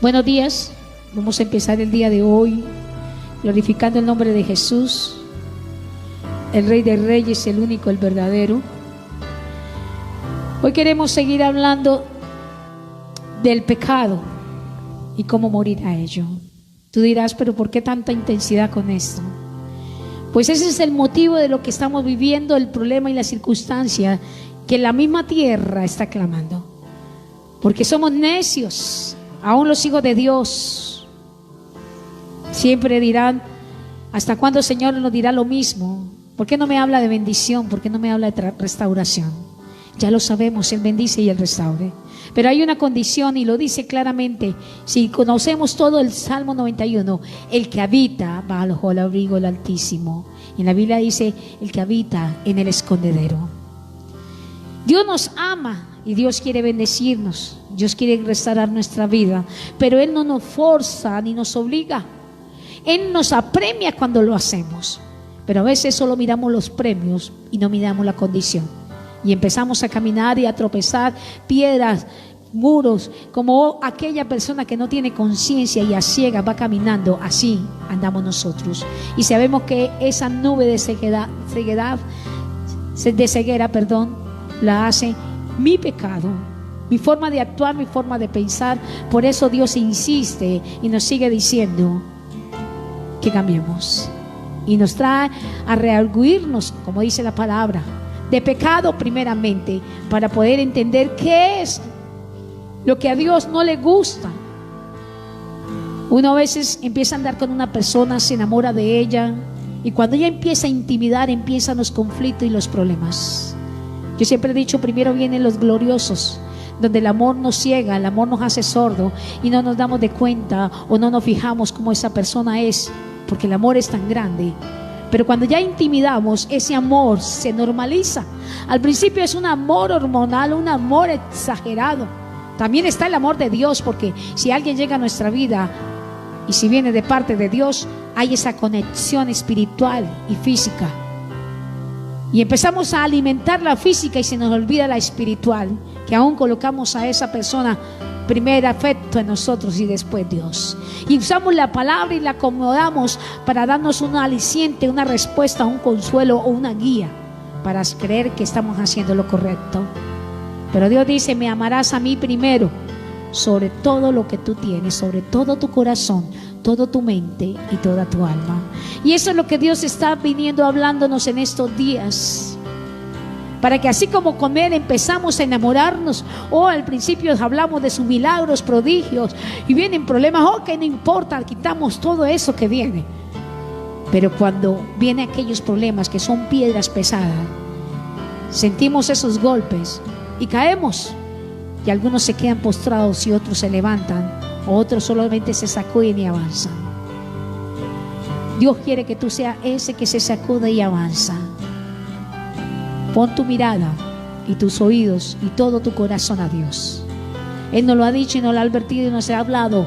Buenos días, vamos a empezar el día de hoy glorificando el nombre de Jesús, el Rey de Reyes, el único, el verdadero. Hoy queremos seguir hablando del pecado y cómo morir a ello. Tú dirás, pero ¿por qué tanta intensidad con esto? Pues ese es el motivo de lo que estamos viviendo, el problema y la circunstancia que la misma tierra está clamando. Porque somos necios, aún los hijos de Dios. Siempre dirán, ¿hasta cuándo el Señor nos dirá lo mismo? ¿Por qué no me habla de bendición? ¿Por qué no me habla de restauración? Ya lo sabemos, Él bendice y Él restaure. Pero hay una condición y lo dice claramente. Si conocemos todo el Salmo 91, el que habita bajo el abrigo del Altísimo. Y en la Biblia dice, el que habita en el escondedero. Dios nos ama y Dios quiere bendecirnos. Dios quiere restaurar nuestra vida. Pero Él no nos forza ni nos obliga. Él nos apremia cuando lo hacemos. Pero a veces solo miramos los premios y no miramos la condición. Y empezamos a caminar y a tropezar piedras, muros, como aquella persona que no tiene conciencia y a ciegas va caminando. Así andamos nosotros. Y sabemos que esa nube de ceguera, la hace mi pecado, mi forma de actuar, mi forma de pensar. Por eso Dios insiste y nos sigue diciendo que cambiemos. Y nos trae a rearguirnos, como dice la palabra, de pecado primeramente, para poder entender qué es lo que a Dios no le gusta. Uno a veces empieza a andar con una persona, se enamora de ella, y cuando ella empieza a intimidar, empiezan los conflictos y los problemas. Yo siempre he dicho, primero vienen los gloriosos, donde el amor nos ciega, el amor nos hace sordo y no nos damos de cuenta o no nos fijamos cómo esa persona es, porque el amor es tan grande. Pero cuando ya intimidamos, ese amor se normaliza. Al principio es un amor hormonal, un amor exagerado. También está el amor de Dios, porque si alguien llega a nuestra vida y si viene de parte de Dios, hay esa conexión espiritual y física. Y empezamos a alimentar la física y se nos olvida la espiritual, que aún colocamos a esa persona primer afecto en nosotros y después Dios. Y usamos la palabra y la acomodamos para darnos un aliciente, una respuesta, un consuelo o una guía para creer que estamos haciendo lo correcto. Pero Dios dice, me amarás a mí primero, sobre todo lo que tú tienes, sobre todo tu corazón, toda tu mente y toda tu alma. Y eso es lo que Dios está viniendo hablándonos en estos días. Para que así como con Él empezamos a enamorarnos, al principio hablamos de sus milagros, prodigios, y vienen problemas, que no importa, quitamos todo eso que viene. Pero cuando vienen aquellos problemas que son piedras pesadas, sentimos esos golpes y caemos, y algunos se quedan postrados y otros se levantan, o otros solamente se sacuden y avanzan. Dios quiere que tú seas ese que se sacude y avanza. Pon tu mirada y tus oídos y todo tu corazón a Dios. Él nos lo ha dicho y nos lo ha advertido y nos ha hablado.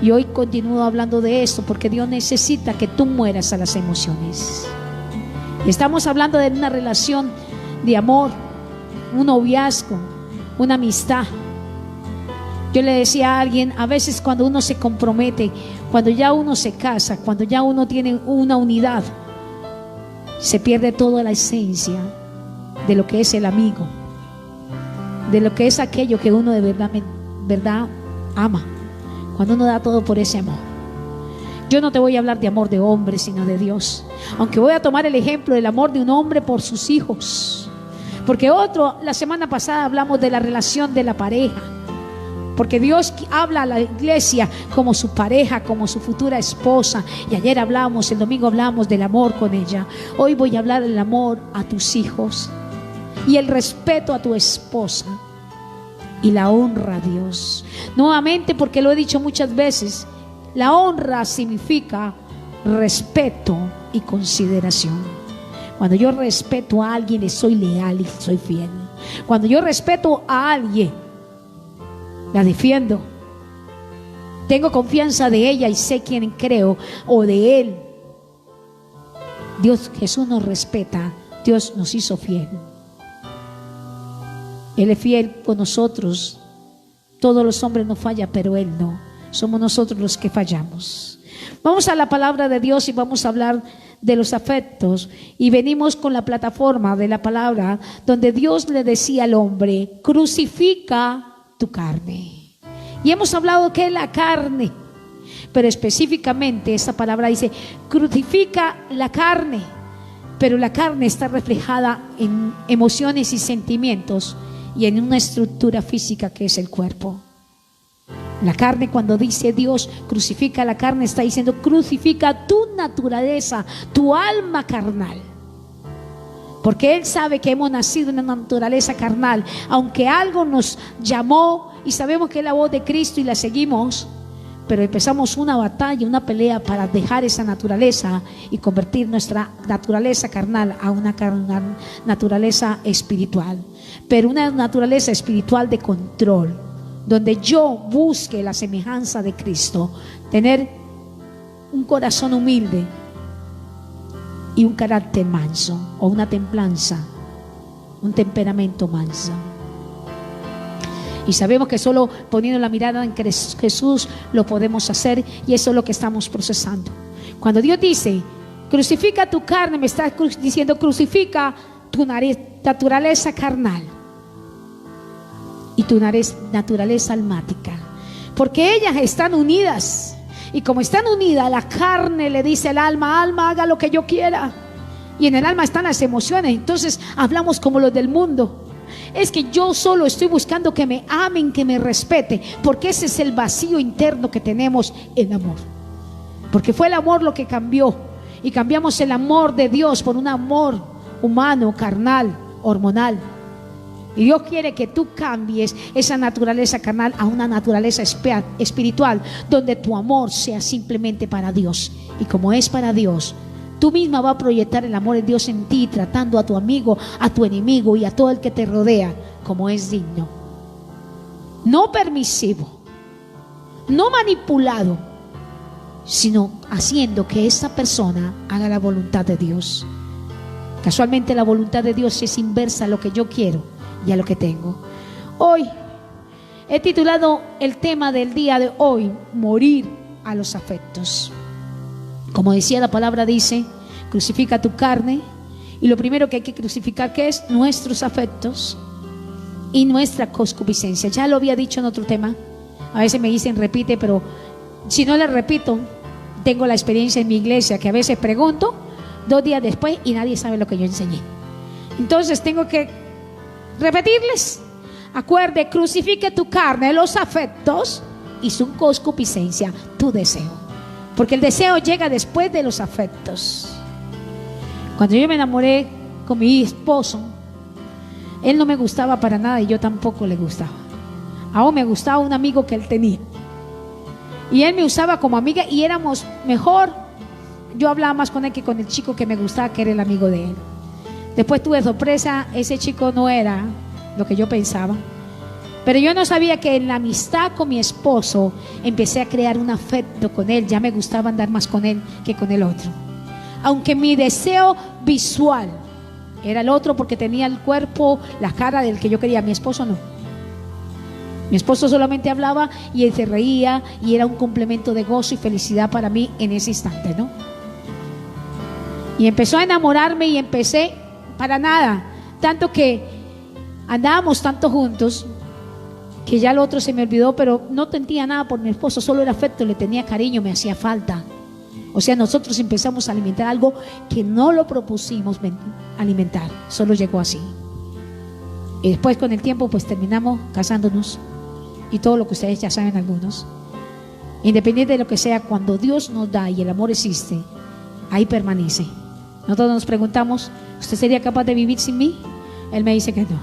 Y hoy continúo hablando de esto porque Dios necesita que tú mueras a las emociones. Estamos hablando de una relación de amor, un noviazgo, una amistad. Yo le decía a alguien, a veces cuando uno se compromete, cuando ya uno se casa, cuando ya uno tiene una unidad, se pierde toda la esencia de lo que es el amigo, de lo que es aquello que uno de verdad ama, cuando uno da todo por ese amor. Yo no te voy a hablar de amor de hombre, sino de Dios, aunque voy a tomar el ejemplo del amor de un hombre por sus hijos, porque la semana pasada hablamos de la relación de la pareja, porque Dios habla a la iglesia como su pareja, como su futura esposa. Y ayer el domingo hablamos del amor con ella. Hoy voy a hablar del amor a tus hijos y el respeto a tu esposa y la honra a Dios. Nuevamente, porque lo he dicho muchas veces, la honra significa respeto y consideración. Cuando yo respeto a alguien, le soy leal y soy fiel. Cuando yo respeto a alguien, la defiendo. Tengo confianza de ella y sé quién creo o de él. Jesús nos respeta. Dios nos hizo fiel. Él es fiel con nosotros. Todos los hombres nos fallan, pero Él no. somos nosotros los que fallamos. Vamos a la palabra de Dios y vamos a hablar de los afectos, y venimos con la plataforma de la palabra donde Dios le decía al hombre: crucifica tu carne. Y hemos hablado que es la carne, pero específicamente esta palabra dice crucifica la carne, pero la carne está reflejada en emociones y sentimientos y en una estructura física que es el cuerpo. La carne, cuando dice Dios crucifica la carne, está diciendo crucifica tu naturaleza, tu alma carnal. Porque Él sabe que hemos nacido en una naturaleza carnal. Aunque algo nos llamó y sabemos que es la voz de Cristo y la seguimos, pero empezamos una batalla, una pelea para dejar esa naturaleza y convertir nuestra naturaleza carnal a una naturaleza espiritual. Pero una naturaleza espiritual de control, donde yo busque la semejanza de Cristo, tener un corazón humilde y un carácter manso, o una templanza, un temperamento manso. Y sabemos que solo poniendo la mirada en Jesús lo podemos hacer, y eso es lo que estamos procesando. Cuando Dios dice crucifica tu carne, me está diciendo crucifica tu naturaleza carnal y tu naturaleza almática, porque ellas están unidas. Y como están unidas, la carne le dice al alma: alma, haga lo que yo quiera. Y en el alma están las emociones. Entonces hablamos como los del mundo: es que yo solo estoy buscando que me amen, que me respeten, porque ese es el vacío interno que tenemos en amor. Porque fue el amor lo que cambió, y cambiamos el amor de Dios por un amor humano, carnal, hormonal. Y Dios quiere que tú cambies esa naturaleza carnal a una naturaleza espiritual, donde tu amor sea simplemente para Dios. Y como es para Dios, tú misma vas a proyectar el amor de Dios en ti, tratando a tu amigo, a tu enemigo y a todo el que te rodea como es digno. No permisivo, no manipulado, sino haciendo que esta persona haga la voluntad de Dios. Casualmente la voluntad de Dios es inversa a lo que yo quiero y a lo que tengo. Hoy he titulado el tema del día de hoy: morir a los afectos. Como decía la palabra, dice crucifica tu carne, y lo primero que hay que crucificar, ¿qué es? Nuestros afectos y nuestra concupiscencia. Ya lo había dicho en otro tema. A veces me dicen repite, pero si no le repito, tengo la experiencia en mi iglesia que a veces pregunto 2 días después y nadie sabe lo que yo enseñé. Entonces tengo que repetirles: acuerde, crucifique tu carne, los afectos y su concupiscencia, tu deseo. Porque el deseo llega después de los afectos. Cuando yo me enamoré con mi esposo, él no me gustaba para nada y yo tampoco le gustaba. Aún me gustaba un amigo que él tenía, y él me usaba como amiga, y éramos mejor. Yo hablaba más con él que con el chico que me gustaba, que era el amigo de él. Después tuve sorpresa, ese chico no era lo que yo pensaba. Pero yo no sabía que en la amistad con mi esposo empecé a crear un afecto con él. Ya me gustaba andar más con él que con el otro. Aunque mi deseo visual era el otro, porque tenía el cuerpo, la cara del que yo quería. Mi esposo no. Mi esposo solamente hablaba y él se reía, y era un complemento de gozo y felicidad para mí en ese instante, ¿no? Y empezó a enamorarme y empecé para nada, tanto que andábamos tanto juntos que ya el otro se me olvidó, pero no sentía nada por mi esposo, solo era afecto, le tenía cariño, me hacía falta. O sea, nosotros empezamos a alimentar algo que no lo propusimos alimentar, solo llegó así. Y después, con el tiempo, pues terminamos casándonos, y todo lo que ustedes ya saben, algunos. Independiente de lo que sea, cuando Dios nos da y el amor existe, ahí permanece. Nosotros nos preguntamos: ¿usted sería capaz de vivir sin mí? Él me dice que no,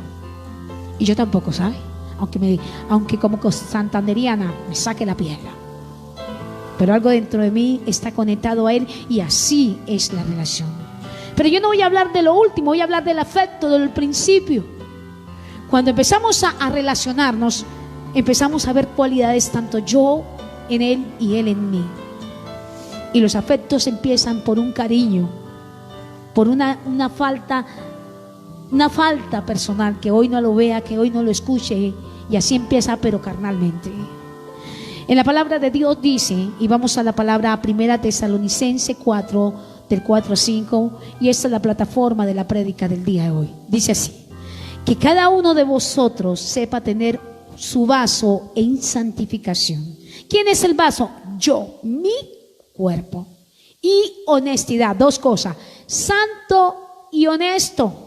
y yo tampoco, ¿sabe? Aunque como santanderiana me saque la piedra, pero algo dentro de mí está conectado a Él, y así es la relación. Pero yo no voy a hablar de lo último, voy a hablar del afecto, del principio. Cuando empezamos a relacionarnos, empezamos a ver cualidades, tanto yo en Él y Él en mí. Y los afectos empiezan por un cariño, por una falta personal, que hoy no lo vea, que hoy no lo escuche, y así empieza, pero carnalmente. En la palabra de Dios dice, y vamos a la palabra Primera Tesalonicenses 4, del 4 a 5, y esta es la plataforma de la prédica del día de hoy. Dice así: que cada uno de vosotros sepa tener su vaso en santificación. ¿Quién es el vaso? Yo, mi cuerpo. Y honestidad, dos cosas: santo y honesto.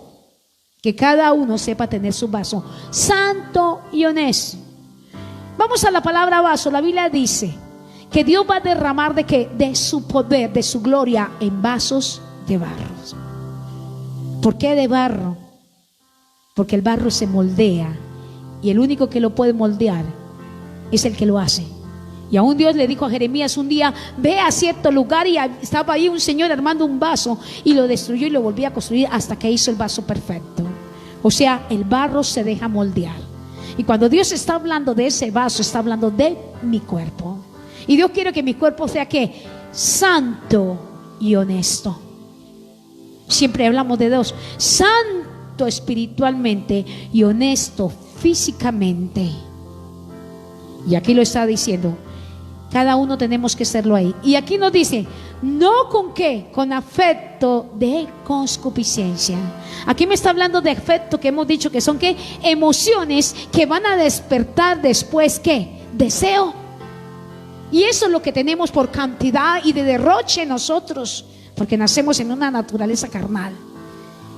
Que cada uno sepa tener su vaso santo y honesto. Vamos a la palabra vaso. La Biblia dice que Dios va a derramar ¿de qué? De su poder, de su gloria en vasos de barro. ¿Por qué de barro? Porque el barro se moldea y el único que lo puede moldear es el que lo hace. Y aún Dios le dijo a Jeremías un día: ve a cierto lugar, y estaba ahí un señor armando un vaso y lo destruyó y lo volvió a construir hasta que hizo el vaso perfecto. O sea, el barro se deja moldear. Y cuando Dios está hablando de ese vaso, está hablando de mi cuerpo. Y Dios quiere que mi cuerpo sea ¿qué? Santo y honesto. Siempre hablamos de dos: santo espiritualmente y honesto físicamente. Y aquí lo está diciendo. Cada uno tenemos que serlo ahí. Y aquí nos dice: no con qué, con afecto de concupiscencia. Aquí me está hablando de afecto, que hemos dicho que son qué, emociones que van a despertar después qué, deseo. Y eso es lo que tenemos por cantidad y de derroche nosotros, porque nacemos en una naturaleza carnal.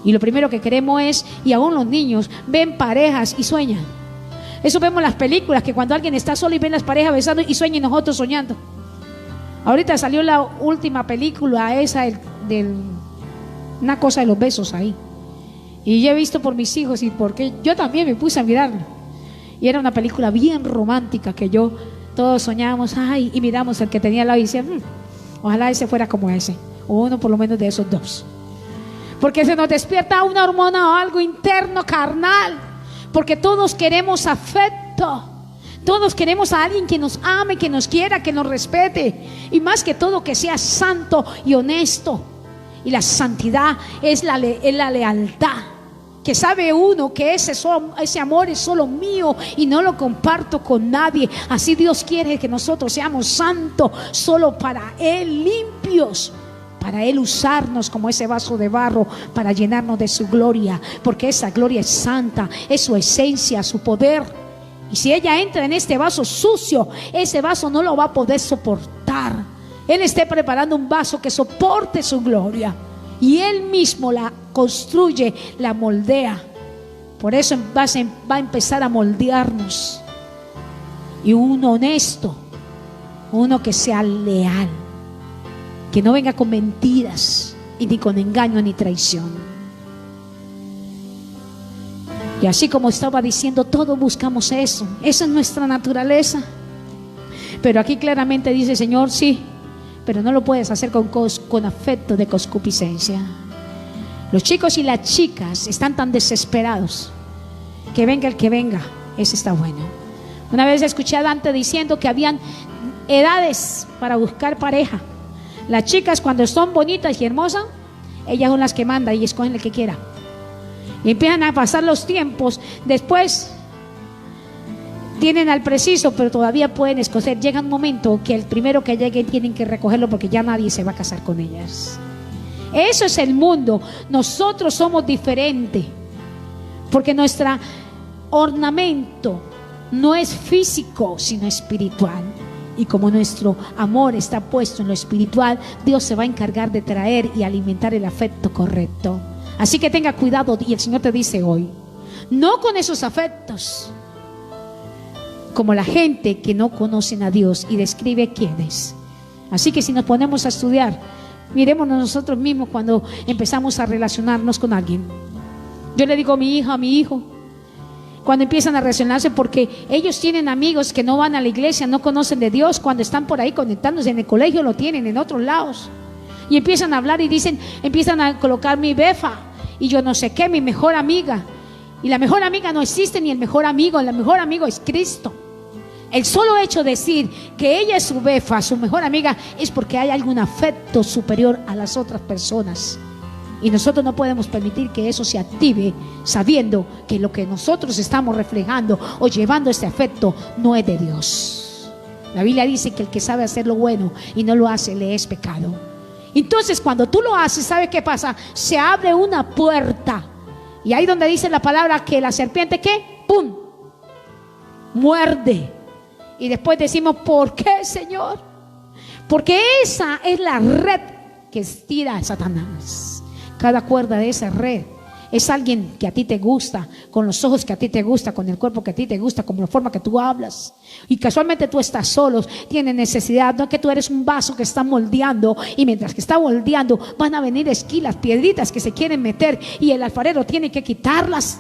Y lo primero que queremos es, y aún los niños ven parejas y sueñan. Eso vemos en las películas, que cuando alguien está solo y ven las parejas besando y sueñan, y nosotros soñando. Ahorita salió la última película esa una cosa de los besos ahí. Y yo he visto por mis hijos y porque yo también me puse a mirarlo. Y era una película bien romántica que todos soñábamos, ay, y miramos el que tenía al lado y decía, ojalá ese fuera como ese, o uno por lo menos de esos dos. Porque se nos despierta una hormona o algo interno carnal. Porque todos queremos afecto. Todos queremos a alguien que nos ame, que nos quiera, que nos respete. Y más que todo que sea santo y honesto. Y la santidad es la lealtad. Que sabe uno que ese amor es solo mío y no lo comparto con nadie. Así Dios quiere que nosotros seamos santos, solo para Él, limpios. Para Él usarnos como ese vaso de barro para llenarnos de su gloria, porque esa gloria es santa, es su esencia, su poder. Y si ella entra en este vaso sucio, ese vaso no lo va a poder soportar. Él está preparando un vaso que soporte su gloria, y Él mismo la construye, la moldea. Por eso va a empezar a moldearnos. Y uno honesto, uno que sea leal, que no venga con mentiras y ni con engaño ni traición. Y así como estaba diciendo, todos buscamos eso. Esa es nuestra naturaleza. Pero aquí claramente dice, Señor, sí, pero no lo puedes hacer con afecto de concupiscencia. Los chicos y las chicas están tan desesperados que venga el que venga, ese está bueno. Una vez escuché a Dante diciendo que habían edades para buscar pareja. Las chicas, cuando son bonitas y hermosas, ellas son las que mandan y escogen el que quiera. Y empiezan a pasar los tiempos. Después tienen al preciso, pero todavía pueden escoger. Llega un momento que el primero que llegue tienen que recogerlo, porque ya nadie se va a casar con ellas. Eso es el mundo. Nosotros somos diferentes, porque nuestro ornamento no es físico, sino espiritual. Y como nuestro amor está puesto en lo espiritual, Dios se va a encargar de traer y alimentar el afecto correcto. Así que tenga cuidado, y el Señor te dice hoy, no con esos afectos, como la gente que no conocen a Dios y describe quién es. Así que si nos ponemos a estudiar, mirémonos nosotros mismos cuando empezamos a relacionarnos con alguien. Yo le digo a mi hija, a mi hijo, cuando empiezan a relacionarse, porque ellos tienen amigos que no van a la iglesia, no conocen de Dios, cuando están por ahí conectándose en el colegio, lo tienen en otros lados, y empiezan a hablar y dicen, empiezan a colocar mi befa y yo no sé qué, mi mejor amiga. Y la mejor amiga no existe, ni el mejor amigo es Cristo. El solo hecho de decir que ella es su befa, su mejor amiga, es porque hay algún afecto superior a las otras personas. Y nosotros no podemos permitir que eso se active, sabiendo que lo que nosotros estamos reflejando o llevando este afecto no es de Dios. La Biblia dice que el que sabe hacer lo bueno y no lo hace, le es pecado. Entonces cuando tú lo haces, ¿sabe qué pasa? Se abre una puerta. Y ahí donde dice la palabra que la serpiente, ¿qué? ¡Pum! Muerde. Y después decimos, ¿por qué, Señor? Porque esa es la red que estira a Satanás. Cada cuerda de esa red es alguien que a ti te gusta, con los ojos que a ti te gusta, con el cuerpo que a ti te gusta, con la forma que tú hablas. Y casualmente tú estás solo, tienes necesidad. No es que tú eres un vaso que está moldeando, y mientras que está moldeando van a venir esquilas, piedritas que se quieren meter, y el alfarero tiene que quitarlas.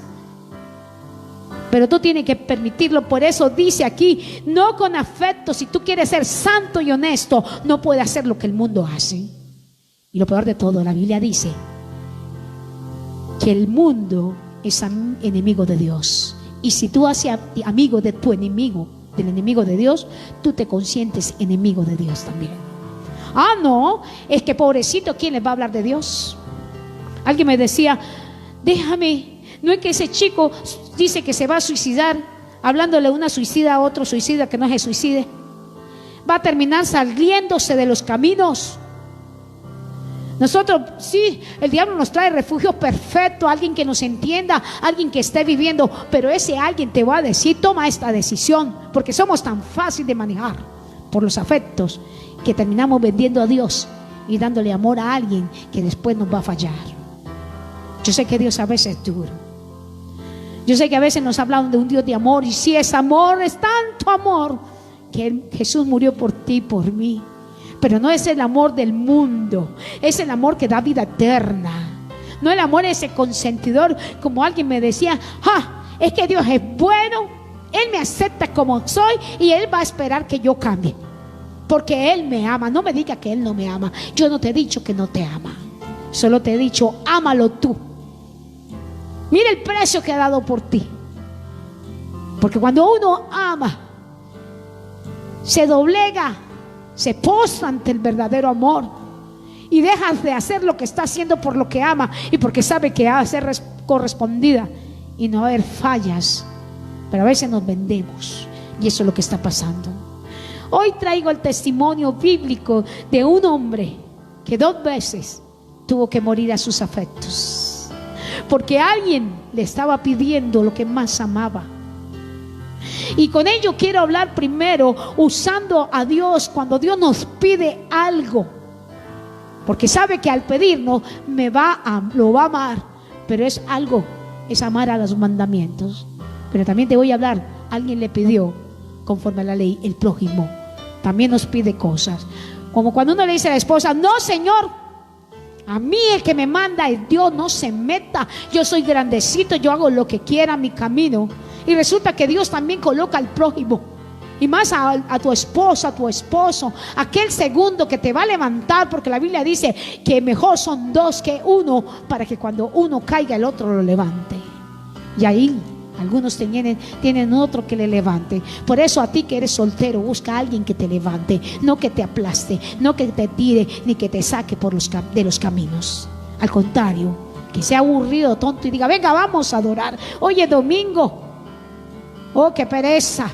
Pero tú tienes que permitirlo. Por eso dice aquí, no con afecto. Si tú quieres ser santo y honesto, no puedes hacer lo que el mundo hace. Y lo peor de todo, la Biblia dice que el mundo es enemigo de Dios. Y si tú haces amigo de tu enemigo, del enemigo de Dios, tú te consientes enemigo de Dios también. Ah, no, es que pobrecito, ¿quién les va a hablar de Dios? Alguien me decía, déjame. No es que ese chico dice que se va a suicidar, hablándole una suicida a otro suicida que no se suicide. Va a terminar saliéndose de los caminos. Nosotros, sí, el diablo nos trae refugio perfecto, alguien que nos entienda, alguien que esté viviendo, pero ese alguien te va a decir, toma esta decisión, porque somos tan fácil de manejar por los afectos que terminamos vendiendo a Dios y dándole amor a alguien que después nos va a fallar. Yo sé que Dios a veces es duro. Yo sé que a veces nos hablan de un Dios de amor, y si es amor, es tanto amor que Jesús murió por ti y por mí. Pero no es el amor del mundo, es el amor que da vida eterna. No el amor ese consentidor, como alguien me decía, es que Dios es bueno, Él me acepta como soy y Él va a esperar que yo cambie, porque Él me ama. No me diga que Él no me ama. Yo no te he dicho que no te ama, solo te he dicho, ámalo tú. Mira el precio que ha dado por ti. Porque cuando uno ama, se doblega, se postra ante el verdadero amor y dejas de hacer lo que está haciendo por lo que ama y porque sabe que ha de ser correspondida y no haber fallas. Pero a veces nos vendemos, y eso es lo que está pasando. Hoy traigo el testimonio bíblico de un hombre que 2 veces tuvo que morir a sus afectos, porque alguien le estaba pidiendo lo que más amaba. Y con ello quiero hablar primero usando a Dios cuando Dios nos pide algo, porque sabe que al pedirnos lo va a amar, pero es algo, es amar a los mandamientos. Pero también te voy a hablar, alguien le pidió conforme a la ley, el prójimo también nos pide cosas, como cuando uno le dice a la esposa, no Señor, a mí el que me manda es Dios, no se meta, yo soy grandecito, yo hago lo que quiera, mi camino. Y resulta que Dios también coloca al prójimo, y más a tu esposa, a tu esposo, aquel segundo que te va a levantar, porque la Biblia dice que mejor son 2 que 1, para que cuando uno caiga el otro lo levante. Y ahí algunos tienen otro que le levante. Por eso a ti que eres soltero, busca a alguien que te levante, no que te aplaste, no que te tire, ni que te saque de los caminos. Al contrario, que sea aburrido, tonto y diga, venga, vamos a adorar. Hoy es domingo. Oh, qué pereza.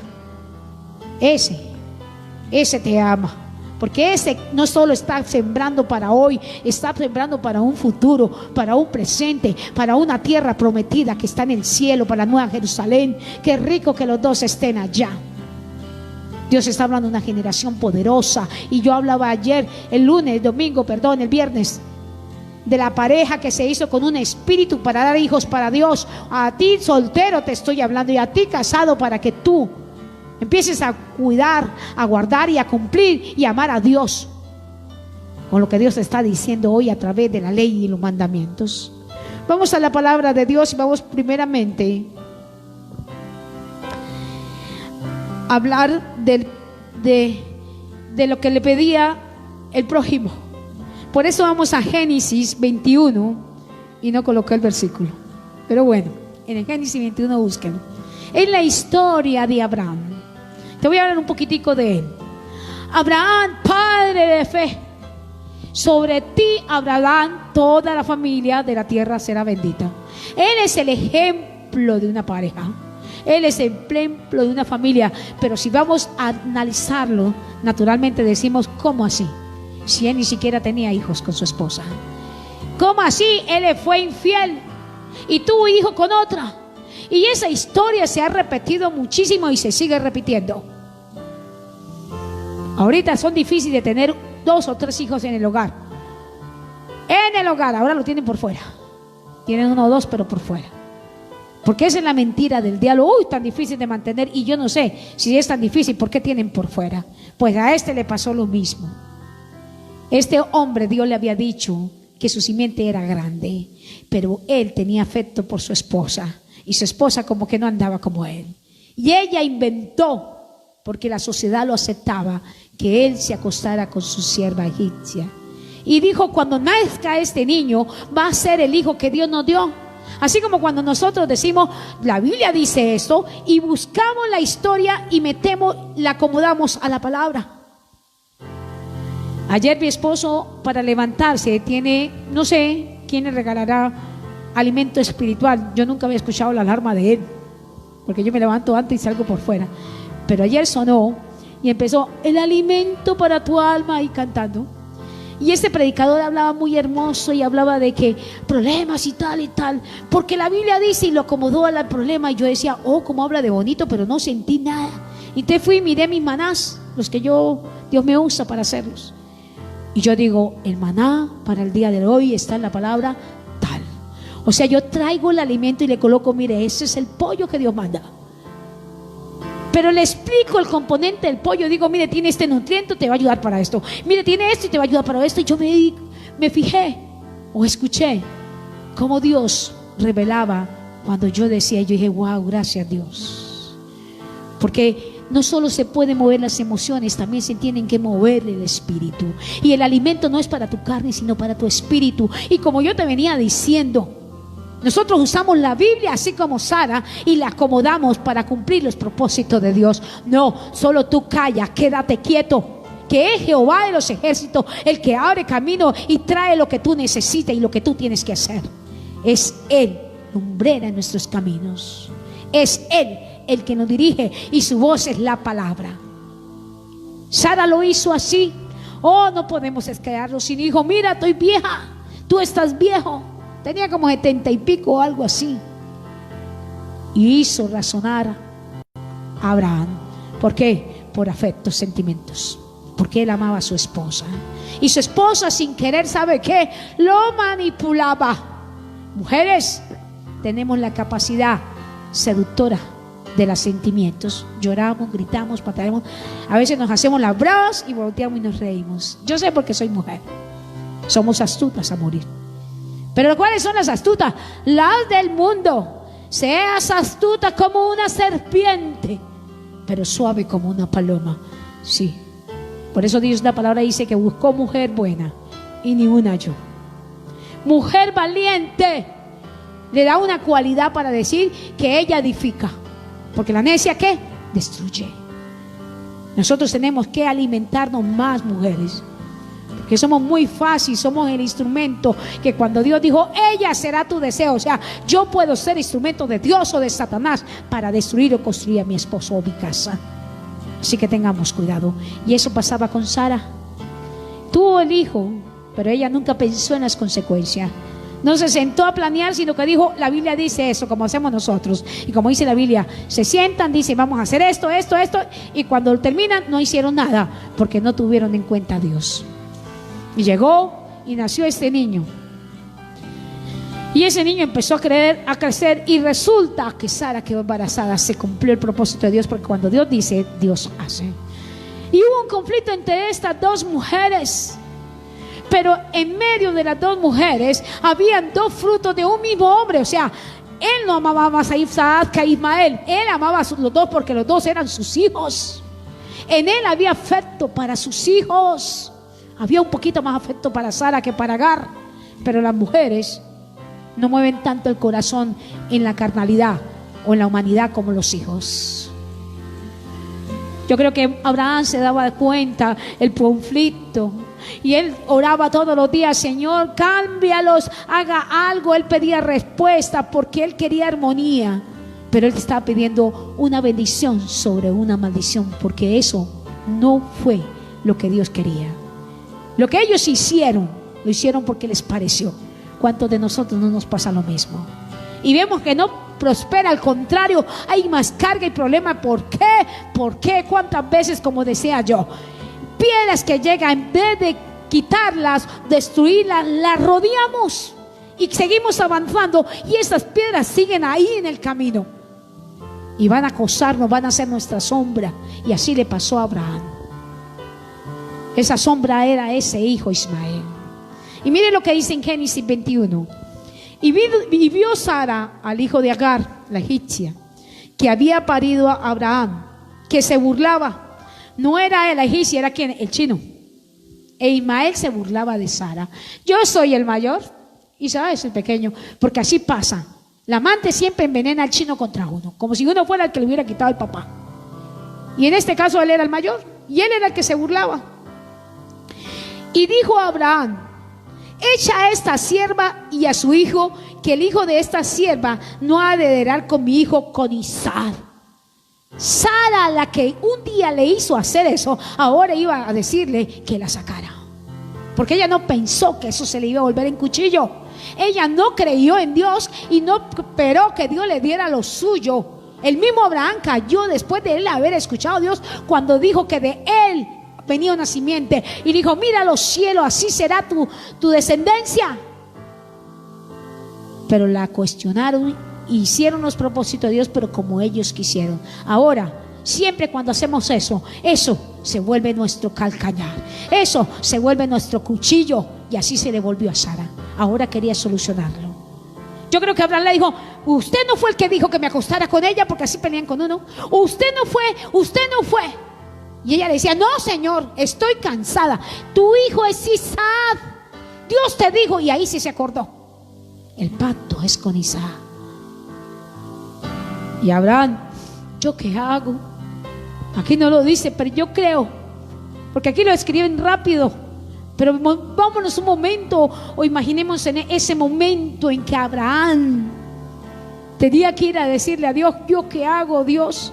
Ese te ama, porque ese no solo está sembrando para hoy, está sembrando para un futuro, para un presente, para una tierra prometida que está en el cielo, para la Nueva Jerusalén. Qué rico que los dos estén allá. Dios está hablando de una generación poderosa. Y yo hablaba ayer, el viernes, de la pareja que se hizo con un espíritu para dar hijos para Dios. A ti soltero te estoy hablando, y a ti casado, para que tú empieces a cuidar, a guardar y a cumplir y amar a Dios con lo que Dios está diciendo hoy a través de la ley y los mandamientos. Vamos a la palabra de Dios y vamos primeramente a hablar de lo que le pedía el prójimo. Por eso vamos a Génesis 21 y no coloqué el versículo, pero bueno, en el Génesis 21 búsquenlo. Es la historia de Abraham. Te voy a hablar un poquitico de él. Abraham, padre de fe. Sobre ti, Abraham, toda la familia de la tierra será bendita. Él es el ejemplo de una pareja Él es el ejemplo de una familia. Pero si vamos a analizarlo, naturalmente decimos, ¿cómo así? Si él ni siquiera tenía hijos con su esposa. ¿Cómo así? Él le fue infiel y tuvo hijo con otra. Y esa historia se ha repetido muchísimo y se sigue repitiendo. Ahorita son difíciles de tener 2 o 3 hijos en el hogar. En el hogar, ahora lo tienen por fuera. Tienen 1 o 2, pero por fuera. Porque esa es la mentira del diablo. Uy, tan difícil de mantener. Y yo no sé si es tan difícil, ¿por qué tienen por fuera? Pues a este le pasó lo mismo. Este hombre, Dios le había dicho que su simiente era grande, pero él tenía afecto por su esposa. Y su esposa como que no andaba como él. Y ella inventó, porque la sociedad lo aceptaba, que él se acostara con su sierva egipcia. Y dijo, cuando nazca este niño, va a ser el hijo que Dios nos dio. Así como cuando nosotros decimos, la Biblia dice esto, y buscamos la historia y la acomodamos a la palabra. Ayer mi esposo, para levantarse, tiene, no sé quién le regalará alimento espiritual. Yo nunca había escuchado la alarma de él, porque yo me levanto antes y salgo por fuera. Pero ayer sonó y empezó, el alimento para tu alma, y cantando. Y este predicador hablaba muy hermoso y hablaba de que problemas y tal, porque la Biblia dice, y lo acomodó al problema. Y yo decía, oh, cómo habla de bonito, pero no sentí nada. Y te fui y miré mis manás, los que Dios me usa para hacerlos. Y yo digo, el maná para el día de hoy está en la palabra tal. O sea, yo traigo el alimento y le coloco, mire, ese es el pollo que Dios manda. Pero le explico el componente del pollo. Digo, mire, tiene este nutriente, te va a ayudar para esto. Mire, tiene esto y te va a ayudar para esto. Y yo me fijé o escuché cómo Dios revelaba cuando yo decía. Yo dije, wow, gracias Dios. Porque no solo se pueden mover las emociones, también se tienen que mover el espíritu. Y el alimento no es para tu carne, sino para tu espíritu. Y como yo te venía diciendo, nosotros usamos la Biblia así como Sara y la acomodamos para cumplir los propósitos de Dios. No, solo tú calla, quédate quieto, que es Jehová de los ejércitos el que abre camino y trae lo que tú necesitas y lo que tú tienes que hacer. Es Él, lumbrera en nuestros caminos. Es Él el que nos dirige y su voz es la palabra. Sara lo hizo así. Oh, no podemos quedarnos sin hijo. Mira, estoy vieja, tú estás viejo. Tenía como 70 y pico o algo así. Y hizo razonar a Abraham. ¿Por qué? Por afectos, sentimientos. Porque él amaba a su esposa. Y su esposa, sin querer, ¿sabe qué? Lo manipulaba. Mujeres, tenemos la capacidad seductora de los sentimientos. Lloramos, gritamos, pataleamos. A veces nos hacemos las bravas y volteamos y nos reímos. Yo sé porque soy mujer. Somos astutas a morir. Pero ¿cuáles son las astutas? Las del mundo. Seas astuta como una serpiente, pero suave como una paloma. Sí. Por eso Dios, la palabra dice que buscó mujer buena y ni una halló. Mujer valiente le da una cualidad para decir que ella edifica. Porque la necia, ¿qué? Destruye. Nosotros tenemos que alimentarnos más, mujeres. Que somos muy fáciles, somos el instrumento que cuando Dios dijo, ella será tu deseo, o sea, yo puedo ser instrumento de Dios o de Satanás para destruir o construir a mi esposo o mi casa. Así que tengamos cuidado. Y eso pasaba con Sara. Tuvo el hijo, pero ella nunca pensó en las consecuencias. No se sentó a planear, sino que dijo, la Biblia dice eso, como hacemos nosotros. Y como dice la Biblia, se sientan, dicen, vamos a hacer esto, y cuando terminan no hicieron nada, porque no tuvieron en cuenta a Dios. Y llegó y nació este niño. Y ese niño empezó a crecer y resulta que Sara quedó embarazada. Se cumplió el propósito de Dios, porque cuando Dios dice, Dios hace. Y hubo un conflicto entre estas dos mujeres. Pero en medio de las dos mujeres habían dos frutos de un mismo hombre. O sea, él no amaba más a Isaac que a Ismael. Él amaba a los dos porque los dos eran sus hijos. En él había afecto para sus hijos. Había un poquito más afecto para Sara que para Agar. Pero las mujeres no mueven tanto el corazón en la carnalidad o en la humanidad como los hijos. Yo creo que Abraham se daba cuenta el conflicto y él oraba todos los días, Señor, cámbialos, haga algo. Él pedía respuesta porque él quería armonía. Pero él estaba pidiendo una bendición sobre una maldición, porque eso no fue lo que Dios quería. Lo que ellos hicieron, lo hicieron porque les pareció. ¿Cuántos de nosotros no nos pasa lo mismo? Y vemos que no prospera, al contrario, hay más carga y problema. ¿Por qué? ¿Por qué? ¿Cuántas veces, como decía yo, piedras que llegan, en vez de quitarlas, destruirlas, las rodeamos y seguimos avanzando, y esas piedras siguen ahí en el camino y van a acosarnos, van a ser nuestra sombra? Y así le pasó a Abraham. Esa sombra era ese hijo Ismael. Y mire lo que dice en Génesis 21. Y vio Sara al hijo de Agar, la egipcia, que había parido a Abraham, que se burlaba. No era la egipcia, era quien, el chino. E Ismael se burlaba de Sara. Yo soy el mayor y Sara es el pequeño, porque así pasa. La amante siempre envenena al chino contra uno, como si uno fuera el que le hubiera quitado el papá. Y en este caso él era el mayor y él era el que se burlaba. Y dijo a Abraham: echa a esta sierva y a su hijo, que el hijo de esta sierva no ha de heredar con mi hijo, con Isaac. Sara, la que un día le hizo hacer eso, ahora iba a decirle que la sacara, porque ella no pensó que eso se le iba a volver en cuchillo. Ella no creyó en Dios y no esperó que Dios le diera lo suyo. El mismo Abraham cayó después de él haber escuchado a Dios, cuando dijo que de él venía una simiente, y dijo: mira los cielos, así será tu descendencia. Pero la cuestionaron, hicieron los propósitos de Dios, pero como ellos quisieron. Ahora, siempre cuando hacemos eso, eso se vuelve nuestro calcañar, eso se vuelve nuestro cuchillo. Y así se le volvió a Sara. Ahora quería solucionarlo. Yo creo que Abraham le dijo: usted no fue el que dijo que me acostara con ella, porque así pelean con uno. Usted no fue, usted no fue. Y ella le decía: no, Señor, estoy cansada. Tu hijo es Isaac. Dios te dijo. Y ahí sí se acordó. El pacto es con Isaac. Y Abraham: ¿yo qué hago? Aquí no lo dice, pero yo creo, porque aquí lo escriben rápido. Pero vámonos un momento, o imaginemos en ese momento en que Abraham tenía que ir a decirle a Dios: ¿yo qué hago, Dios?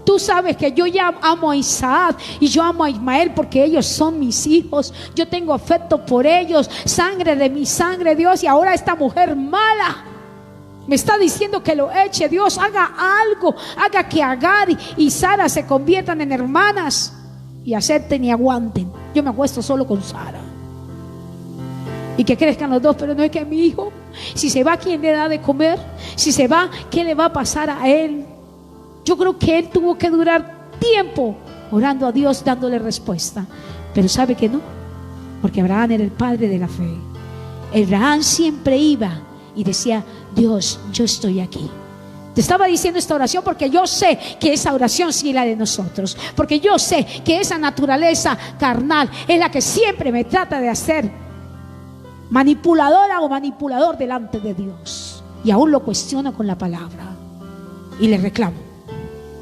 Tú sabes que yo ya amo a Isaac y yo amo a Ismael, porque ellos son mis hijos. Yo tengo afecto por ellos, sangre de mi sangre, Dios. Y ahora esta mujer mala me está diciendo que lo eche. Dios, haga algo, haga que Agar y Sara se conviertan en hermanas y acepten y aguanten. Yo me acuesto solo con Sara y que crezcan los dos. Pero no es que mi hijo, si se va, ¿quién le da de comer? Si se va, ¿qué le va a pasar a él? Yo creo que él tuvo que durar tiempo orando a Dios, dándole respuesta. Pero ¿sabe que no? Porque Abraham era el padre de la fe. Abraham siempre iba y decía: Dios, yo estoy aquí. Te estaba diciendo esta oración porque yo sé que esa oración sí es la de nosotros, porque yo sé que esa naturaleza carnal es la que siempre me trata de hacer manipuladora o manipulador delante de Dios, y aún lo cuestiono con la palabra y le reclamo.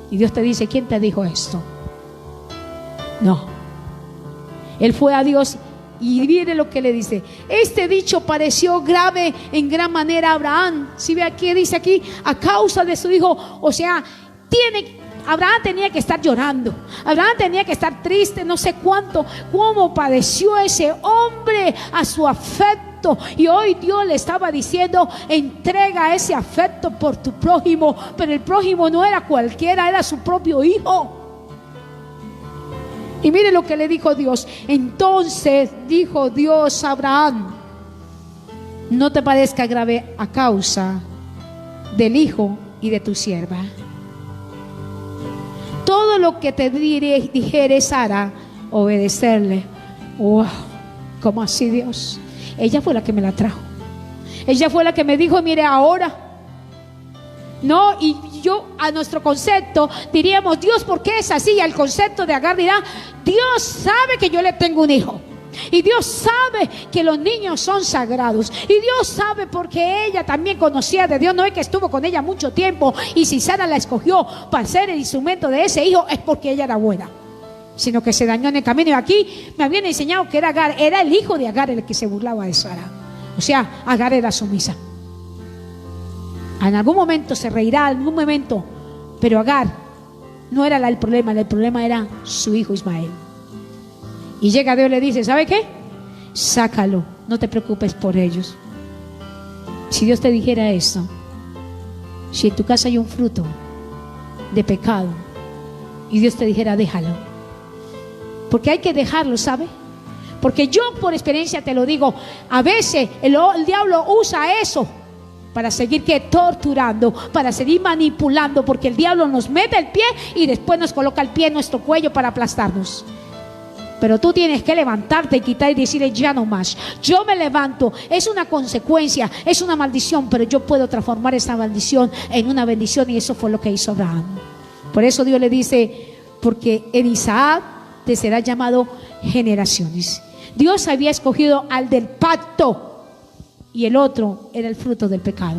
Y Dios te dice: ¿quién te dijo esto? No. Él fue a Dios y mire lo que le dice. Este dicho pareció grave en gran manera a Abraham. Si ve aquí, dice aquí: a causa de su hijo. O sea, Abraham tenía que estar llorando, Abraham tenía que estar triste, no sé cuánto, cómo padeció ese hombre a su afecto. Y hoy Dios le estaba diciendo: entrega ese afecto por tu prójimo. Pero el prójimo no era cualquiera, era su propio hijo. Y mire lo que le dijo Dios. Entonces dijo Dios a Abraham: no te parezca grave a causa del hijo y de tu sierva. Todo lo que te dijere Sara, obedecerle. Wow, ¿cómo así, Dios? Ella fue la que me la trajo. Ella fue la que me dijo: mire, ahora. No, y yo a nuestro concepto diríamos: Dios, ¿por qué es así? Y al concepto de Agar dirá: Dios sabe que yo le tengo un hijo. Y Dios sabe que los niños son sagrados. Y Dios sabe, porque ella también conocía de Dios. No es que estuvo con ella mucho tiempo. Y si Sara la escogió para ser el instrumento de ese hijo, es porque ella era buena, sino que se dañó en el camino. Y aquí me habían enseñado que era Agar, era el hijo de Agar el que se burlaba de Sara. O sea, Agar era sumisa. En algún momento se reirá, en algún momento. Pero Agar no era el problema era su hijo Ismael. Y llega Dios y le dice, ¿sabe qué? Sácalo, no te preocupes por ellos. Si Dios te dijera esto, si en tu casa hay un fruto de pecado y Dios te dijera, déjalo, porque hay que dejarlo, ¿sabe? Porque yo por experiencia te lo digo, a veces el diablo usa eso para seguir torturando, para seguir manipulando, porque el diablo nos mete el pie y después nos coloca el pie en nuestro cuello para aplastarnos. Pero tú tienes que levantarte y quitar y decirle, ya no más, yo me levanto. Es una consecuencia, es una maldición, pero yo puedo transformar esa maldición en una bendición, y eso fue lo que hizo Abraham. Por eso Dios le dice, porque en Isaac te será llamado generaciones. Dios había escogido al del pacto y el otro era el fruto del pecado.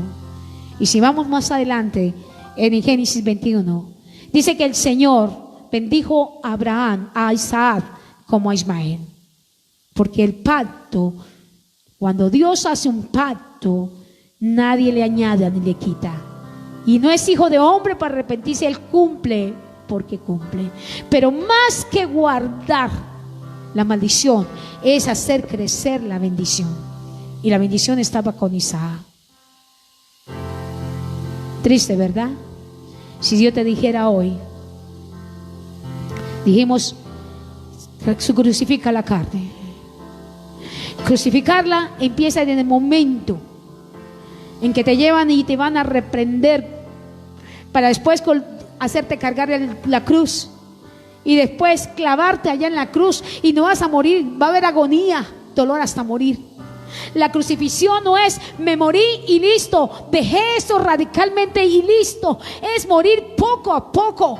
Y si vamos más adelante en Génesis 21, dice que el Señor bendijo a Abraham, a Isaac como a Ismael, porque el pacto, cuando Dios hace un pacto, nadie le añade ni le quita, y no es hijo de hombre para arrepentirse. Él cumple porque cumple. Pero más que guardar la maldición, es hacer crecer la bendición, y la bendición estaba con Isaac. Triste, ¿verdad? Si Dios te dijera hoy, dijimos, crucifica la carne. Crucificarla empieza en el momento en que te llevan y te van a reprender, para después hacerte cargar la cruz, y después clavarte allá en la cruz, y no vas a morir, va a haber agonía, dolor hasta morir. La crucifixión no es me morí y listo, dejé esto radicalmente y listo. Es morir poco a poco.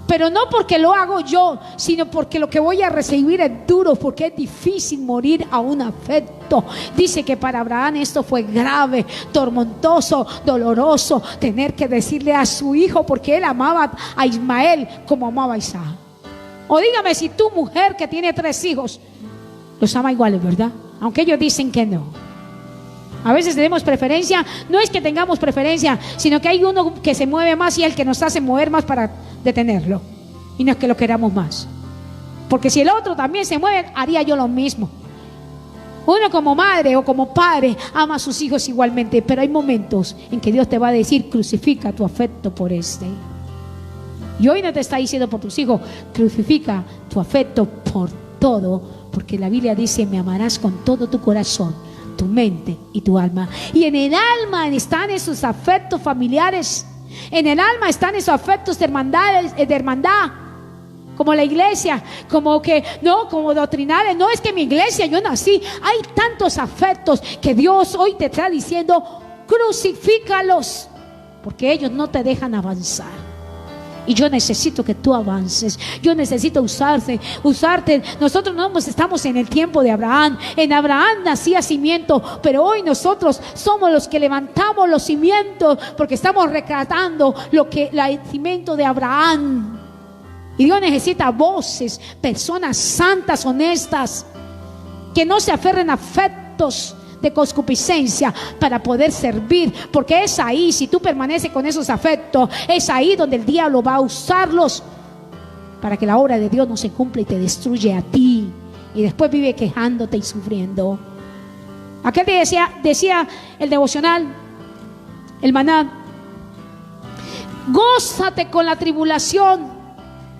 Pero no porque lo hago yo, sino porque lo que voy a recibir es duro, porque es difícil morir a un afecto. Dice que para Abraham esto fue grave, tormentoso, doloroso, tener que decirle a su hijo, porque él amaba a Ismael como amaba a Isaac. O dígame si tu mujer que tiene 3 hijos los ama iguales, ¿verdad? Aunque ellos dicen que no. A veces tenemos preferencia. No es que tengamos preferencia, sino que hay uno que se mueve más y el que nos hace mover más para detenerlo, y no es que lo queramos más, porque si el otro también se mueve, haría yo lo mismo. Uno como madre o como padre ama a sus hijos igualmente, pero hay momentos en que Dios te va a decir, crucifica tu afecto por este. Y hoy no te está diciendo por tus hijos, crucifica tu afecto por todo, porque la Biblia dice, me amarás con todo tu corazón, tu mente y tu alma. Y en el alma están esos afectos familiares. En el alma están esos afectos de hermandad, como la iglesia, como que no, como doctrinales. No es que mi iglesia, yo nací. Hay tantos afectos que Dios hoy te está diciendo, crucifícalos, porque ellos no te dejan avanzar. Y yo necesito que tú avances. Yo necesito usarte. Nosotros no estamos en el tiempo de Abraham. En Abraham nacía cimiento, pero hoy nosotros somos los que levantamos los cimientos, porque estamos retratando el cimiento de Abraham. Y Dios necesita voces, personas santas, honestas, que no se aferren a afectos de concupiscencia para poder servir, porque es ahí, si tú permaneces con esos afectos, es ahí donde el diablo va a usarlos para que la obra de Dios no se cumpla y te destruye a ti, y después vive quejándote y sufriendo. Aquel día decía el devocional, el maná, gózate con la tribulación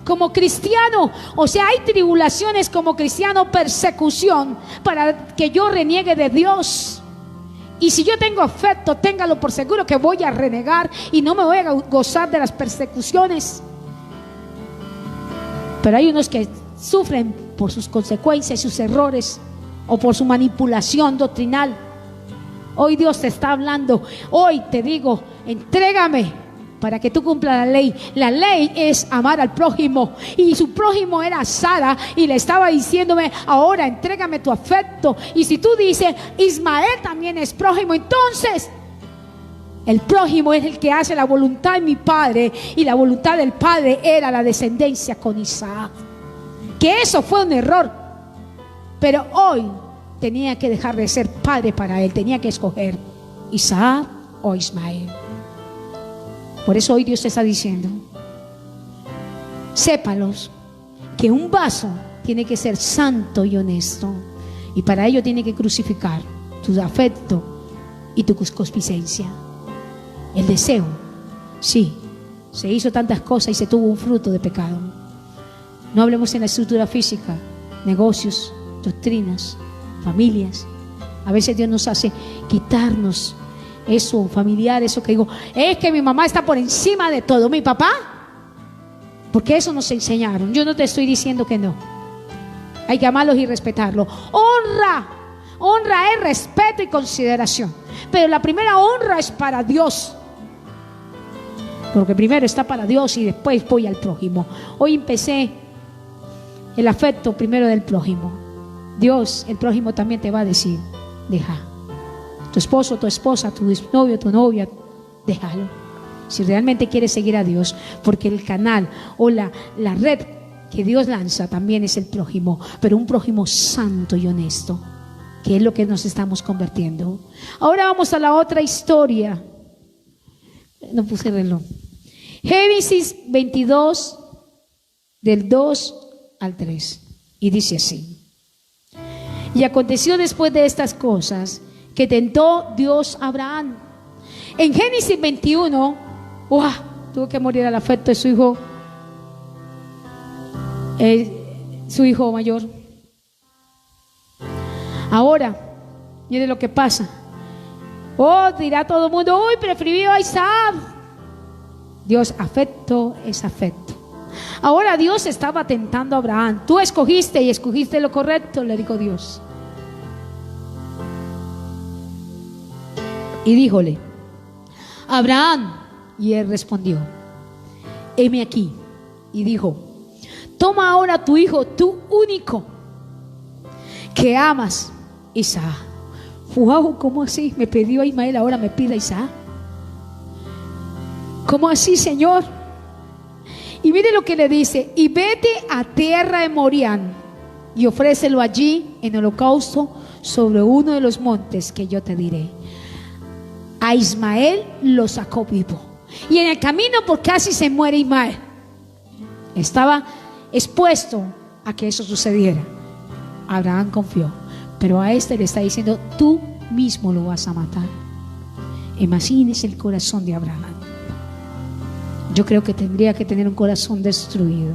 como cristiano. O sea, hay tribulaciones como cristiano, persecución, para que yo reniegue de Dios. Y si yo tengo afecto, téngalo por seguro que voy a renegar y no me voy a gozar de las persecuciones. Pero hay unos que sufren por sus consecuencias, sus errores, o por su manipulación doctrinal. Hoy Dios te está hablando. Hoy te digo, entrégame para que tú cumplas la ley. La ley es amar al prójimo, y su prójimo era Sara, y le estaba diciéndome, ahora entrégame tu afecto. Y si tú dices, Ismael también es prójimo, entonces el prójimo es el que hace la voluntad de mi padre, y la voluntad del padre era la descendencia con Isaac. Que eso fue un error, pero hoy tenía que dejar de ser padre para él, tenía que escoger Isaac o Ismael. Por eso hoy Dios te está diciendo, sépalos, que un vaso tiene que ser santo y honesto, y para ello tiene que crucificar tu afecto y tu concupiscencia. El deseo, sí, se hizo tantas cosas y se tuvo un fruto de pecado. No hablemos en la estructura física, negocios, doctrinas, familias. A veces Dios nos hace quitarnos eso familiar, eso que digo, es que mi mamá está por encima de todo, mi papá, porque eso nos enseñaron. Yo no te estoy diciendo que no, hay que amarlos y respetarlos. Honra es respeto y consideración, pero la primera honra es para Dios, porque primero está para Dios y después voy al prójimo. Hoy empecé el afecto primero del prójimo. Dios, el prójimo también te va a decir, deja. Tu esposo, tu esposa, tu novio, tu novia, déjalo. Si realmente quieres seguir a Dios, porque el canal o la red que Dios lanza también es el prójimo, pero un prójimo santo y honesto, que es lo que nos estamos convirtiendo. Ahora vamos a la otra historia. No puse reloj. Génesis 22, del 2 al 3. Y dice así: y aconteció después de estas cosas que tentó Dios a Abraham. En Génesis 21, tuvo que morir al afecto de su hijo mayor. Ahora, mire lo que pasa. Dirá todo el mundo, prefirió a Isaac. Dios, afecto es afecto. Ahora Dios estaba tentando a Abraham. Tú escogiste y escogiste lo correcto, le dijo Dios. Y díjole, Abraham, y él respondió, heme aquí. Y dijo, toma ahora tu hijo, tu único, que amas, Isaac. Wow, ¿cómo así? Me pidió a Ismael, ahora me pide a Isaac. ¿Cómo así, Señor? Y mire lo que le dice, y vete a tierra de Morián y ofrécelo allí en holocausto sobre uno de los montes que yo te diré. A Ismael lo sacó vivo, y en el camino por casi se muere Ismael. Estaba expuesto a que eso sucediera. Abraham confió, pero a este le está diciendo, tú mismo lo vas a matar. Imagínese el corazón de Abraham. Yo creo que tendría que tener un corazón destruido,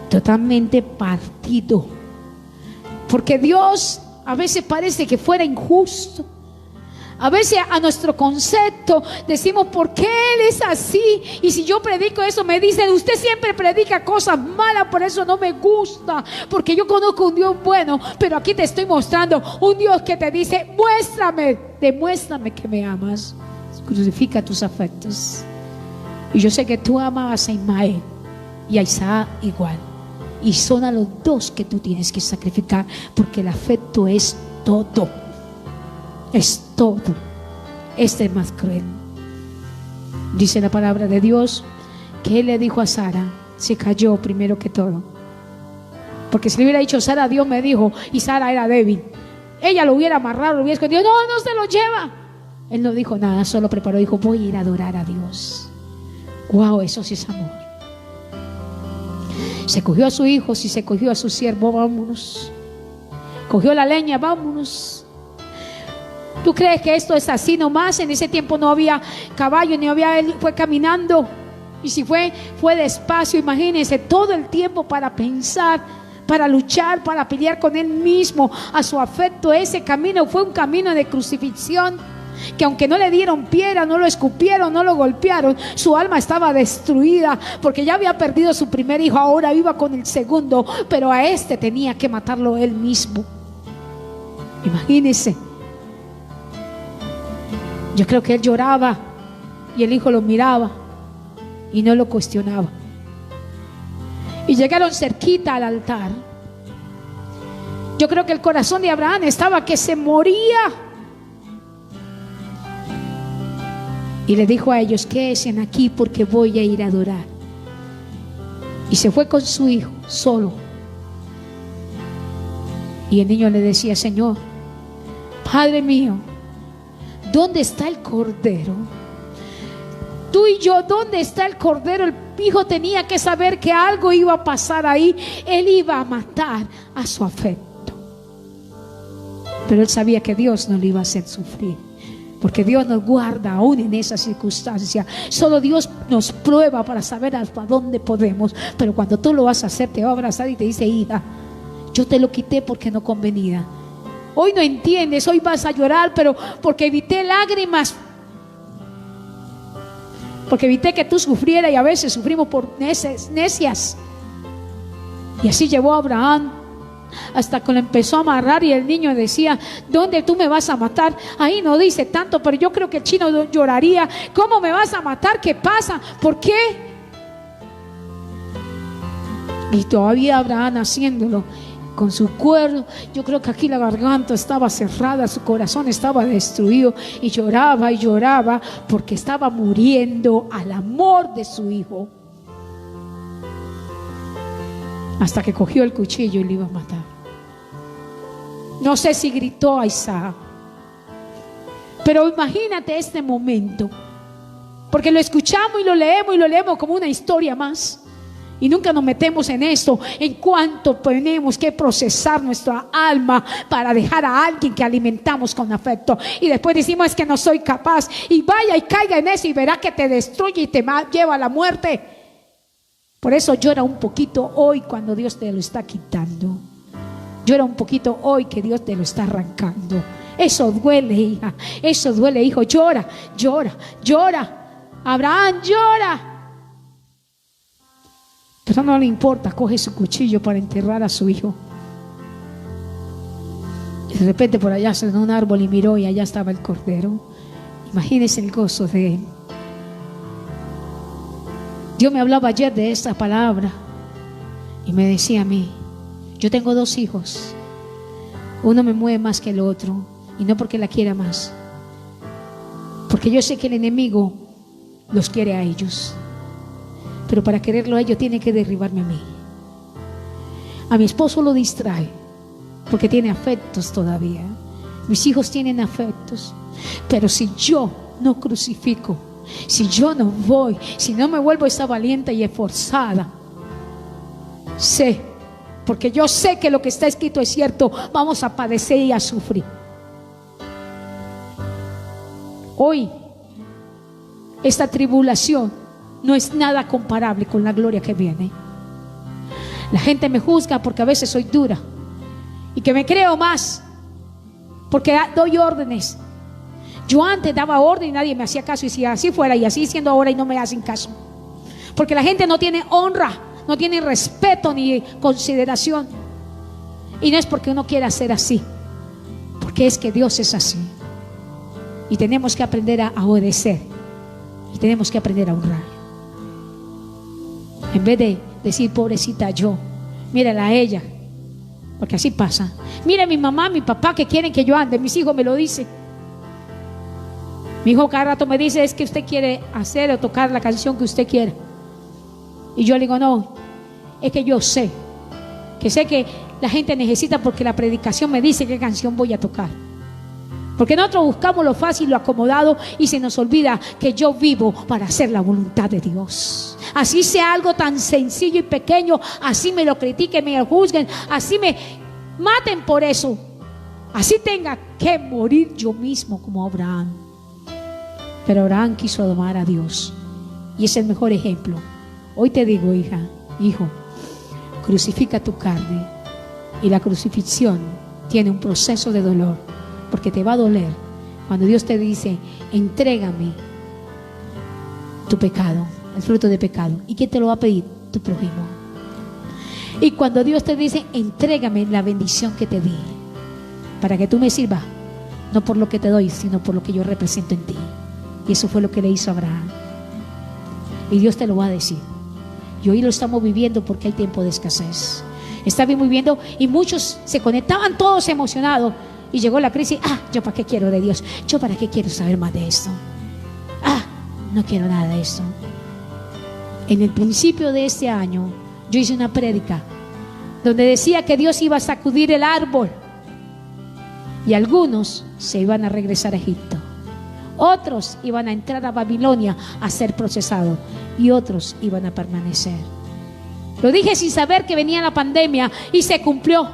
totalmente partido, porque Dios a veces parece que fuera injusto. A veces a nuestro concepto decimos, ¿por qué Él es así? Y si yo predico eso, me dicen, usted siempre predica cosas malas, por eso no me gusta, porque yo conozco un Dios bueno. Pero aquí te estoy mostrando un Dios que te dice, demuéstrame que me amas. Crucifica tus afectos. Y yo sé que tú amabas a Ismael y a Isaac igual, y son a los dos que tú tienes que sacrificar, porque el afecto es todo. Es todo. Este es más cruel. Dice la palabra de Dios que Él le dijo a Sara, se cayó primero que todo, porque si le hubiera dicho Sara, Dios me dijo, y Sara era débil, ella lo hubiera amarrado, lo hubiera escondido. No se lo lleva. Él no dijo nada, solo preparó, dijo, voy a ir a adorar a Dios. Wow, eso sí es amor. Se cogió a su hijo, si se cogió a su siervo, vámonos. Cogió la leña, vámonos. ¿Tú crees que esto es así nomás? En ese tiempo no había caballo, ni había, él fue caminando. Y si fue despacio. Imagínense todo el tiempo para pensar, para luchar, para pelear con él mismo, a su afecto. Ese camino fue un camino de crucifixión, que aunque no le dieron piedra, no lo escupieron, no lo golpearon, su alma estaba destruida, porque ya había perdido su primer hijo, ahora iba con el segundo, pero a este tenía que matarlo él mismo. Imagínense. Yo creo que él lloraba y el hijo lo miraba y no lo cuestionaba. Y llegaron cerquita al altar. Yo creo que el corazón de Abraham estaba que se moría. Y le dijo a ellos, quédense aquí porque voy a ir a adorar. Y se fue con su hijo solo. Y el niño le decía, Señor, Padre mío, ¿Dónde está el cordero? Tú y yo, ¿dónde está el cordero? El hijo tenía que saber que algo iba a pasar ahí. Él iba a matar a su afecto. Pero él sabía que Dios no le iba a hacer sufrir, porque Dios nos guarda aún en esa circunstancia. Solo Dios nos prueba para saber hasta dónde podemos. Pero cuando tú lo vas a hacer, te va a abrazar y te dice: hija, yo te lo quité porque no convenía. Hoy no entiendes, hoy vas a llorar, pero porque evité lágrimas, porque evité que tú sufrieras, y a veces sufrimos por necias. Y así llevó a Abraham hasta que lo empezó a amarrar, y el niño decía: ¿dónde tú me vas a matar? Ahí no dice tanto, pero yo creo que el chino lloraría: ¿cómo me vas a matar? ¿Qué pasa? ¿Por qué? Y todavía Abraham haciéndolo con su cuerno. Yo creo que aquí la garganta estaba cerrada, su corazón estaba destruido, y lloraba porque estaba muriendo al amor de su hijo. Hasta que cogió el cuchillo y le iba a matar. No sé si gritó a Isaac, pero imagínate este momento, porque lo escuchamos y lo leemos como una historia más, y nunca nos metemos en esto, en cuanto tenemos que procesar nuestra alma para dejar a alguien que alimentamos con afecto, y después decimos: es que no soy capaz, y vaya y caiga en eso y verá que te destruye y te lleva a la muerte. Por eso llora un poquito hoy cuando Dios te lo está quitando. Llora un poquito hoy que Dios te lo está arrancando. Eso duele, hija, eso duele, hijo. Llora. Abraham llora, pero no le importa. Coge su cuchillo para enterrar a su hijo. Y de repente por allá se un árbol y miró, y allá estaba el cordero. Imagínense el gozo de él. Dios me hablaba ayer de esta palabra y me decía a mí: yo tengo 2 hijos, uno me mueve más que el otro, y no porque la quiera más, porque yo sé que el enemigo los quiere a ellos, pero para quererlo a ellos tiene que derribarme a mí. A mi esposo lo distrae porque tiene afectos todavía, mis hijos tienen afectos, pero si yo no crucifico, si yo no voy, si no me vuelvo esa valiente y esforzada, sé, porque yo sé que lo que está escrito es cierto, vamos a padecer y a sufrir. Hoy esta tribulación no es nada comparable con la gloria que viene. La gente me juzga porque a veces soy dura, y que me creo más porque doy órdenes. Yo antes daba orden y nadie me hacía caso, y si así fuera, y así siendo ahora, y no me hacen caso, porque la gente no tiene honra, no tiene respeto ni consideración. Y no es porque uno quiera ser así, porque es que Dios es así, y tenemos que aprender a obedecer, y tenemos que aprender a honrar. En vez de decir: pobrecita yo, mírala a ella, porque así pasa. Mira mi mamá, mi papá, que quieren que yo ande. Mis hijos me lo dicen. Mi hijo cada rato me dice: es que usted quiere hacer o tocar la canción que usted quiera. Y yo le digo: no, es que yo sé que la gente necesita, porque la predicación me dice qué canción voy a tocar. Porque nosotros buscamos lo fácil, lo acomodado, y se nos olvida que yo vivo para hacer la voluntad de Dios. Así sea algo tan sencillo y pequeño, así me lo critiquen, me lo juzguen, así me maten por eso, así tenga que morir yo mismo como Abraham. Pero Abraham quiso amar a Dios, y es el mejor ejemplo. Hoy te digo, hija, hijo, crucifica tu carne, y la crucifixión tiene un proceso de dolor, porque te va a doler cuando Dios te dice: entrégame tu pecado, el fruto de pecado. ¿Y quién te lo va a pedir? Tu prójimo. Y cuando Dios te dice: entrégame la bendición que te di, para que tú me sirvas, no por lo que te doy, sino por lo que yo represento en ti. Y eso fue lo que le hizo a Abraham. Y Dios te lo va a decir. Y hoy lo estamos viviendo, porque hay tiempo de escasez. Estamos viviendo, y muchos se conectaban todos emocionados, y llegó la crisis. ¿Yo para qué quiero de Dios? ¿Yo para qué quiero saber más de esto? No quiero nada de esto. En el principio de este año yo hice una prédica donde decía que Dios iba a sacudir el árbol, y algunos se iban a regresar a Egipto. Otros iban a entrar a Babilonia a ser procesados y otros iban a permanecer. Lo dije sin saber que venía la pandemia y se cumplió.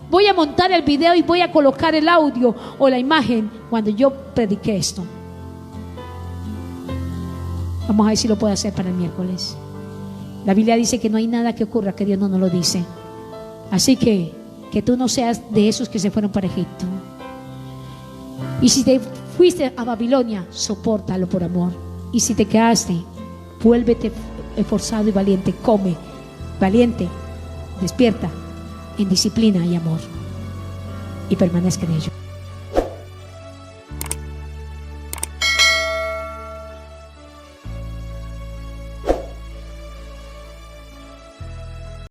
Voy a montar el video y voy a colocar el audio o la imagen cuando yo prediqué esto. Vamos a ver si lo puedo hacer para el miércoles. La Biblia dice que no hay nada que ocurra que Dios no nos lo dice. Así que tú no seas de esos que se fueron para Egipto. Y si te fuiste a Babilonia, sopórtalo por amor. Y si te quedaste, vuélvete esforzado y valiente. Come, valiente, despierta en disciplina y amor. Y permanezca en ello.